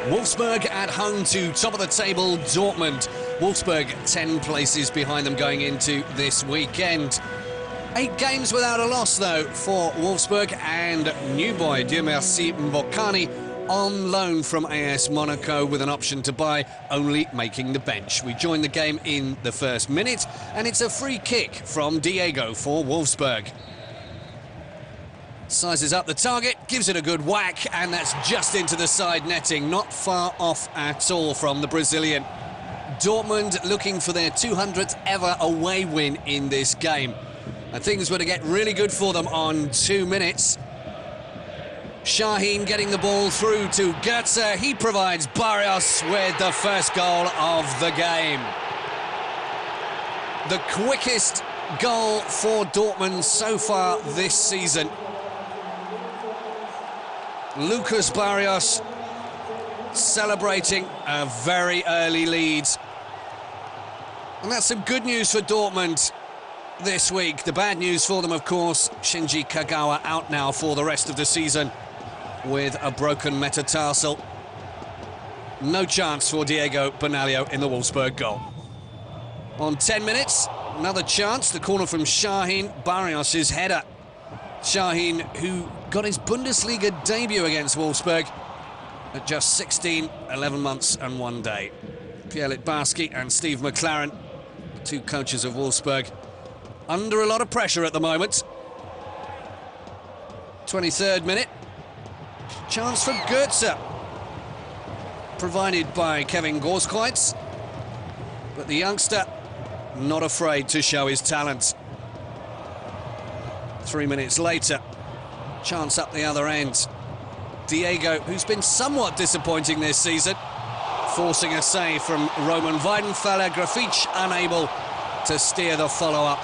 Wolfsburg at home to top of the table Dortmund. Wolfsburg 10 places behind them going into this weekend. 8 games without a loss though for Wolfsburg, and new boy Dieu-Merci Mbokani on loan from AS Monaco with an option to buy, only making the bench. We join the game in the first minute and it's a free kick from Diego for Wolfsburg. Sizes up the target, gives it a good whack, and that's just into the side netting, not far off at all from the Brazilian. Dortmund looking for their 200th ever away win in this game. And things were to get really good for them on 2 minutes. Şahin getting the ball through to Götze. He provides Barrios with the first goal of the game. The quickest goal for Dortmund so far this season. Lucas Barrios celebrating a very early lead. And that's some good news for Dortmund this week. The bad news for them, of course, Shinji Kagawa out now for the rest of the season with a broken metatarsal. No chance for Diego Bernallo in the Wolfsburg goal. On 10 minutes, another chance, the corner from Şahin, Barrios' header. Şahin, who got his Bundesliga debut against Wolfsburg at just 16, 11 months and 1 day. Pierre Littbarski and Steve McLaren, two coaches of Wolfsburg, under a lot of pressure at the moment. 23rd minute. Chance for Götze. Provided by Kevin Gorskreutz. But the youngster not afraid to show his talent. 3 minutes later. Chance up the other end. Diego, who's been somewhat disappointing this season, forcing a save from Roman Weidenfeller. Grafich unable to steer the follow-up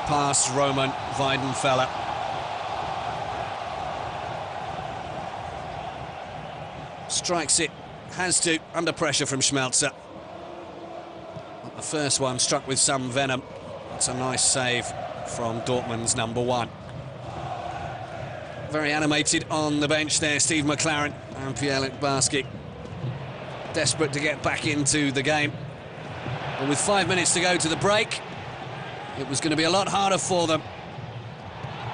past Roman Weidenfeller. Strikes it, has to, under pressure from Schmelzer. The first one struck with some venom. It's a nice save from Dortmund's number one. Very animated on the bench there, Steve McLaren and Pierre Littbarski. Desperate to get back into the game. But with 5 minutes to go to the break, it was going to be a lot harder for them.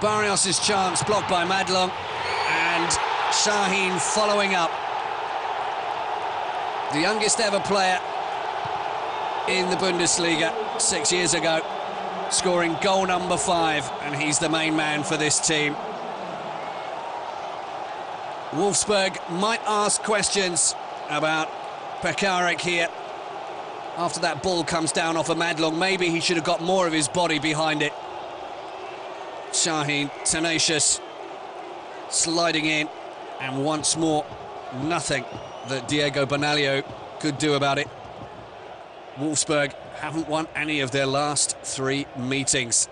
Barrios' chance blocked by Madlong, and Şahin following up. The youngest ever player in the Bundesliga 6 years ago, scoring goal number 5, and he's the main man for this team. Wolfsburg might ask questions about Pekarik here. After that ball comes down off a Madlong, maybe he should have got more of his body behind it. Şahin, tenacious, sliding in, and once more, nothing that Diego Bernallo could do about it. Wolfsburg haven't won any of their last 3 meetings.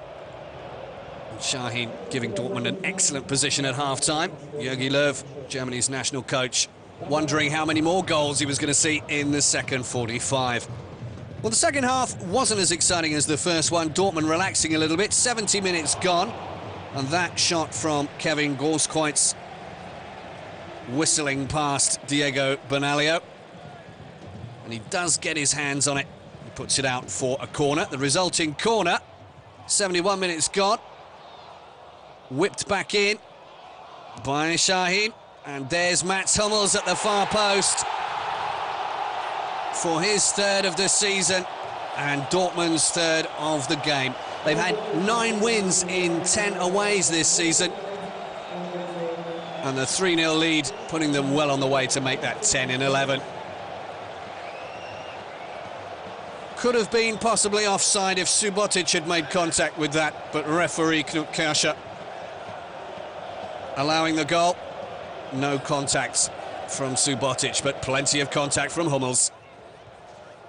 Şahin giving Dortmund an excellent position at half-time. Jogi Löw, Germany's national coach, wondering how many more goals he was going to see in the second 45. Well, the second half wasn't as exciting as the first one. Dortmund relaxing a little bit. 70 minutes gone. And that shot from Kevin Gorskreutz whistling past Diego Bernallo. And he does get his hands on it. He puts it out for a corner. The resulting corner, 71 minutes gone. Whipped back in by Şahin. And there's Mats Hummels at the far post for his 3rd of the season and Dortmund's 3rd of the game. They've had 9 wins in 10 aways this season. And the 3-0 lead putting them well on the way to make that 10 in 11. Could have been possibly offside if Subotic had made contact with that, but referee Knut Kirscher allowing the goal. No contacts from Subotic, but plenty of contact from Hummels.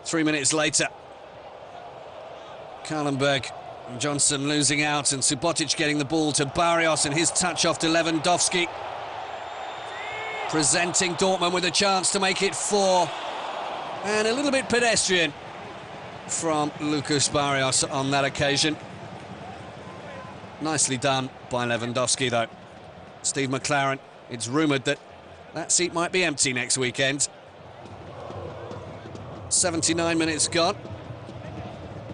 3 minutes later, Kahlenberg and Johnson losing out, and Subotic getting the ball to Barrios, and his touch off to Lewandowski. Presenting Dortmund with a chance to make it 4. And a little bit pedestrian from Lucas Barrios on that occasion. Nicely done by Lewandowski, though. Steve McLaren, it's rumoured that that seat might be empty next weekend. 79 minutes gone.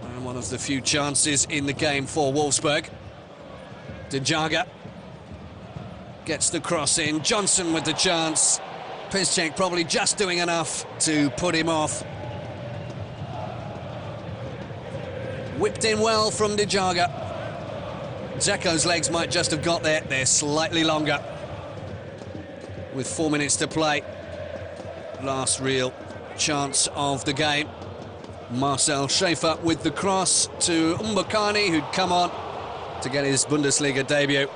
And one of the few chances in the game for Wolfsburg. De Jager gets the cross in. Johnson with the chance. Piszczek probably just doing enough to put him off. Whipped in well from De Jager. Dzeko's legs might just have got there. They're slightly longer. With 4 minutes to play. Last real chance of the game. Marcel Schäfer with the cross to Mbokani, who'd come on to get his Bundesliga debut.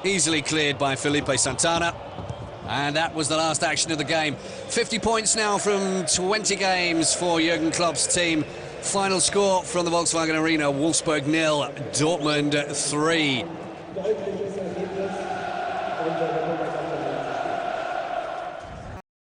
Easily cleared by Felipe Santana. And that was the last action of the game. 50 points now from 20 games for Jurgen Klopp's team. Final score from the Volkswagen Arena: Wolfsburg 0, Dortmund 3.